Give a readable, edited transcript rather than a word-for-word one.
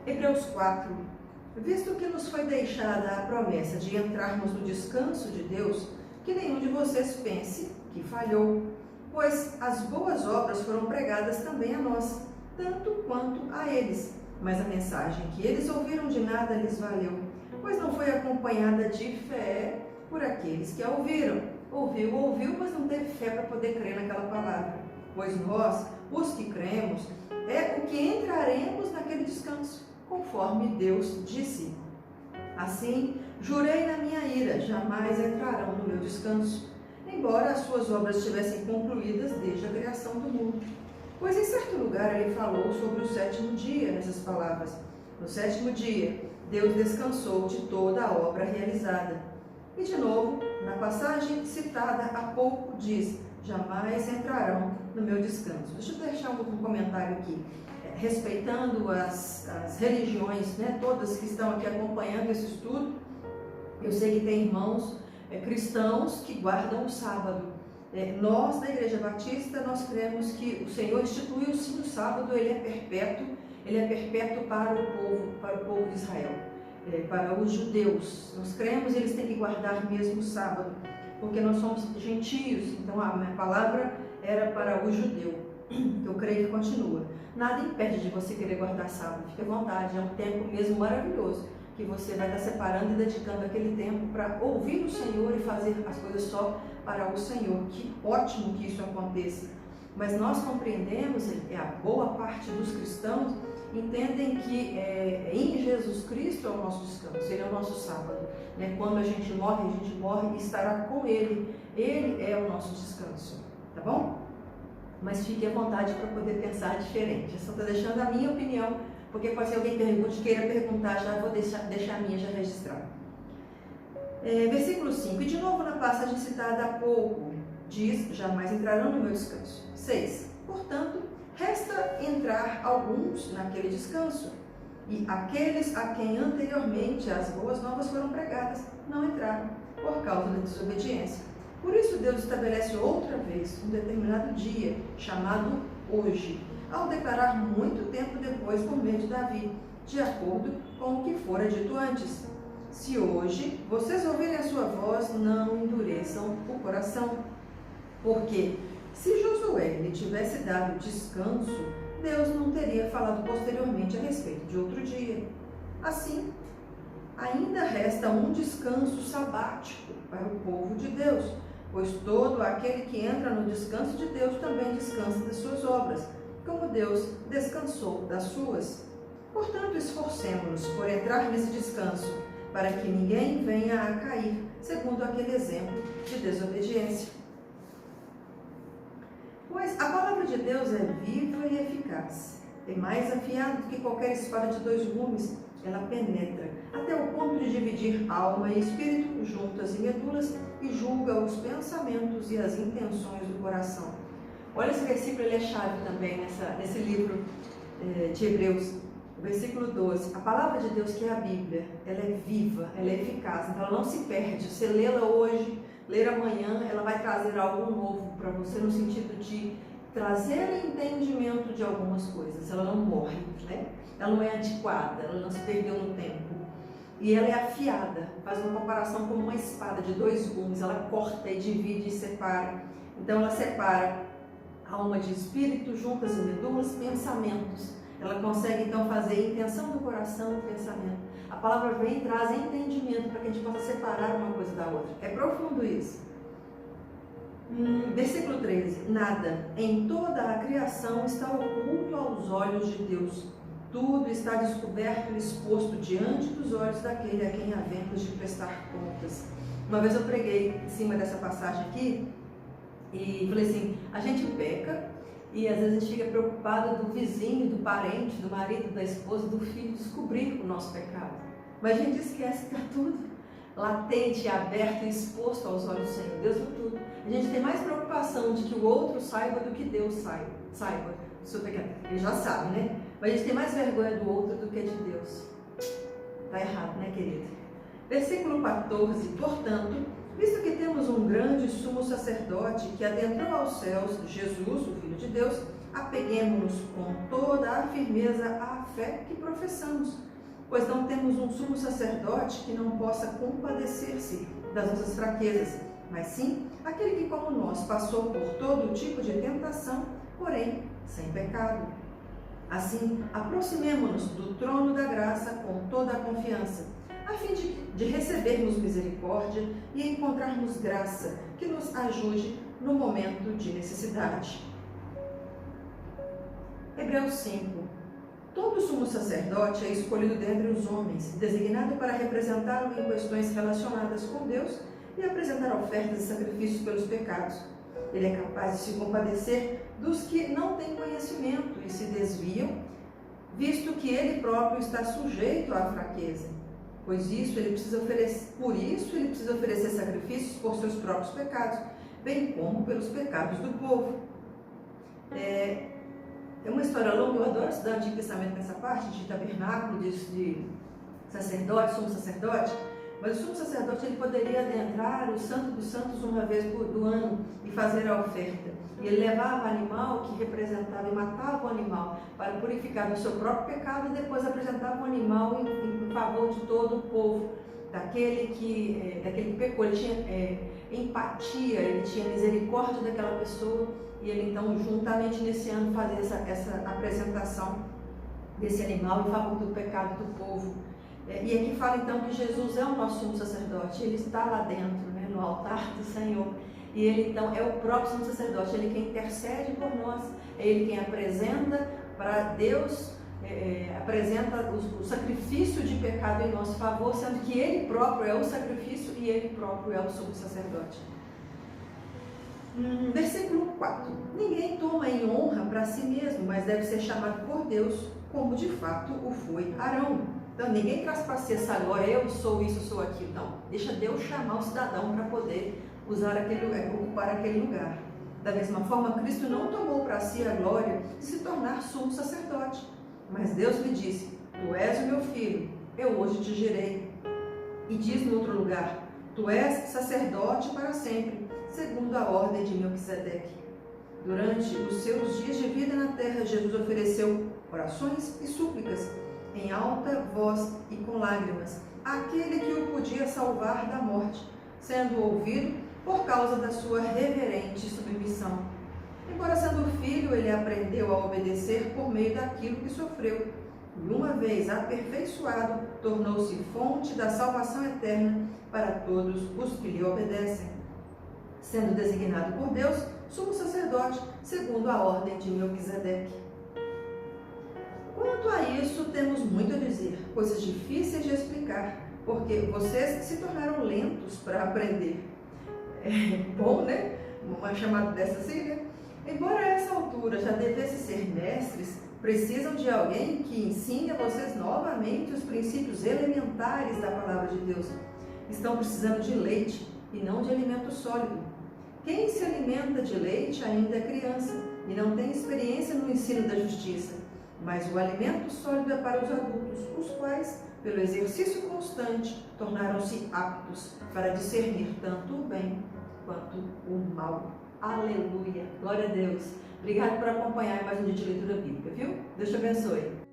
Hebreus 4. Visto que nos foi deixada a promessa de entrarmos no descanso de Deus, que nenhum de vocês pense que falhou, pois as boas obras foram pregadas também a nós, tanto quanto a eles. Mas a mensagem que eles ouviram de nada lhes valeu, pois não foi acompanhada de fé por aqueles que a ouviram. Ouviu, mas não teve fé para poder crer naquela palavra. Pois nós, os que cremos, é o que entraremos naquele descanso, conforme Deus disse. Assim, jurei na minha ira, jamais entrarão no meu descanso, embora as suas obras estivessem concluídas desde a criação do mundo. Pois em certo lugar ele falou sobre o sétimo dia nessas palavras. No sétimo dia, Deus descansou de toda a obra realizada. E de novo, na passagem citada há pouco, diz: jamais entrarão no meu descanso. Deixa eu deixar um comentário aqui. Respeitando as religiões, né, todas que estão aqui acompanhando esse estudo, eu sei que tem irmãos cristãos que guardam o sábado. Nós, da Igreja Batista, nós cremos que o Senhor instituiu sim o sábado, ele é perpétuo para o povo de Israel, para os judeus. Nós cremos que eles têm que guardar mesmo o sábado, porque nós somos gentios, então a minha palavra era para o judeu. Eu creio que continua. Nada impede de você querer guardar sábado, fique à vontade, é um tempo mesmo maravilhoso, que você vai estar separando e dedicando aquele tempo para ouvir o Senhor e fazer as coisas só para o Senhor. Que ótimo que isso aconteça. Mas nós compreendemos, a boa parte dos cristãos entendem que em Jesus Cristo é o nosso descanso, Ele é o nosso sábado. Quando a gente morre e estará com Ele. Ele é o nosso descanso, tá bom? Mas fique à vontade para poder pensar diferente. Eu só estou deixando a minha opinião, porque pode ser alguém pergunte, queira perguntar, já vou deixar a minha já registrada. Versículo 5. E de novo na passagem citada há pouco, diz: jamais entrarão no meu descanso. 6. Portanto, resta entrar alguns naquele descanso, e aqueles a quem anteriormente as boas novas foram pregadas não entraram, por causa da desobediência. Por isso Deus estabelece outra vez um determinado dia, chamado hoje, ao declarar muito tempo depois por meio de Davi, de acordo com o que fora dito antes: se hoje vocês ouvirem a sua voz, não endureçam o coração. Porque se Josué lhe tivesse dado descanso, Deus não teria falado posteriormente a respeito de outro dia. Assim, ainda resta um descanso sabático para o povo de Deus, pois todo aquele que entra no descanso de Deus também descansa das suas obras, como Deus descansou das suas. Portanto, esforcemo-nos por entrar nesse descanso, para que ninguém venha a cair, segundo aquele exemplo de desobediência. Pois a palavra de Deus é viva e eficaz, é mais afiada do que qualquer espada de 2 gumes. Ela penetra até o ponto de dividir alma e espírito, juntas e medulas, e julga os pensamentos e as intenções do coração. Olha, esse versículo, ele é chave também nesse livro de Hebreus, o versículo 12. A palavra de Deus, que é a Bíblia, ela é viva, ela é eficaz, então ela não se perde. Você lê-la hoje, ler amanhã, ela vai trazer algo novo para você, no sentido de trazer entendimento de algumas coisas. Ela não morre, né? Ela não é antiquada, ela não se perdeu no tempo. E ela é afiada, faz uma comparação com uma espada de 2 gumes, ela corta e divide e separa. Então ela separa alma de espírito, juntas e medulas, pensamentos. Ela consegue então fazer a intenção do coração e pensamento. A palavra vem e traz entendimento para que a gente possa separar uma coisa da outra. É profundo isso. Versículo 13. Nada em toda a criação está oculto aos olhos de Deus. Tudo está descoberto e exposto diante dos olhos daquele a quem havemos de prestar contas. Uma vez eu preguei em cima dessa passagem aqui e falei assim: a gente peca e às vezes a gente fica preocupado do vizinho, do parente, do marido, da esposa, do filho descobrir o nosso pecado. Mas a gente esquece que está tudo latente, aberto e exposto aos olhos do Senhor. Deus viu tudo. A gente tem mais preocupação de que o outro saiba do que Deus saiba do seu pecado. Ele já sabe, né? Mas a gente tem mais vergonha do outro do que de Deus. Está errado, né, querido? Versículo 14. Portanto, visto que temos um grande sumo sacerdote que adentrou aos céus, Jesus, o Filho de Deus, apeguemo-nos com toda a firmeza à fé que professamos, pois não temos um sumo sacerdote que não possa compadecer-se das nossas fraquezas, mas sim aquele que, como nós, passou por todo tipo de tentação, porém sem pecado. Assim, aproximemo-nos do trono da graça com toda a confiança, a fim de recebermos misericórdia e encontrarmos graça que nos ajude no momento de necessidade. Hebreus 5. Todo sumo sacerdote é escolhido dentre os homens, designado para representá-lo em questões relacionadas com Deus e apresentar ofertas e sacrifícios pelos pecados. Ele é capaz de se compadecer dos que não têm conhecimento e se desviam, visto que ele próprio está sujeito à fraqueza. Por isso ele precisa oferecer sacrifícios por seus próprios pecados, bem como pelos pecados do povo. É uma história longa, eu adoro estudar o Antigo Testamento nessa parte de tabernáculo, de sacerdote, sumo sacerdote, mas o sumo sacerdote ele poderia adentrar o Santo dos Santos uma vez do ano e fazer a oferta. E ele levava o animal que representava e matava o animal para purificar do seu próprio pecado e depois apresentava o animal em favor de todo o povo, daquele que pecou. Ele tinha empatia, ele tinha misericórdia daquela pessoa e ele então juntamente nesse ano fazia essa apresentação desse animal em favor do pecado do povo. E aqui fala então que Jesus é o nosso sumo sacerdote, ele está lá dentro, né, no altar do Senhor. E ele então é o próprio sumo sacerdote, ele quem intercede por nós, é ele quem apresenta para Deus, apresenta o sacrifício de pecado em nosso favor, sendo que ele próprio é o sacrifício e ele próprio é o sumo sacerdote. Versículo 4. Ninguém toma em honra para si mesmo, mas deve ser chamado por Deus, como de fato o foi Arão. Então ninguém traz para si essa glória, eu sou isso, sou aquilo. Não, deixa Deus chamar o cidadão para poder ocupar aquele lugar. Da mesma forma, Cristo não tomou para si a glória de se tornar sumo sacerdote. Mas Deus lhe disse, tu és o meu filho, eu hoje te gerei. E diz no outro lugar, tu és sacerdote para sempre, segundo a ordem de Melquisedeque. Durante os seus dias de vida na terra, Jesus ofereceu orações e súplicas, em alta voz e com lágrimas, àquele que o podia salvar da morte, sendo ouvido por causa da sua reverente submissão. Embora sendo filho, ele aprendeu a obedecer por meio daquilo que sofreu, e uma vez aperfeiçoado, tornou-se fonte da salvação eterna para todos os que lhe obedecem, sendo designado por Deus sumo sacerdote, segundo a ordem de Melquisedeque. Quanto a isso, temos muito a dizer, coisas difíceis de explicar, porque vocês se tornaram lentos para aprender. É bom, né? Uma chamada dessa assim, né? Embora a essa altura já devessem ser mestres, precisam de alguém que ensine a vocês novamente os princípios elementares da palavra de Deus. Estão precisando de leite e não de alimento sólido. Quem se alimenta de leite ainda é criança e não tem experiência no ensino da justiça. Mas o alimento sólido é para os adultos, os quais, pelo exercício constante, tornaram-se aptos para discernir tanto o bem quanto o mal. Aleluia! Glória a Deus! Obrigado por acompanhar mais um dia de leitura bíblica, viu? Deus te abençoe!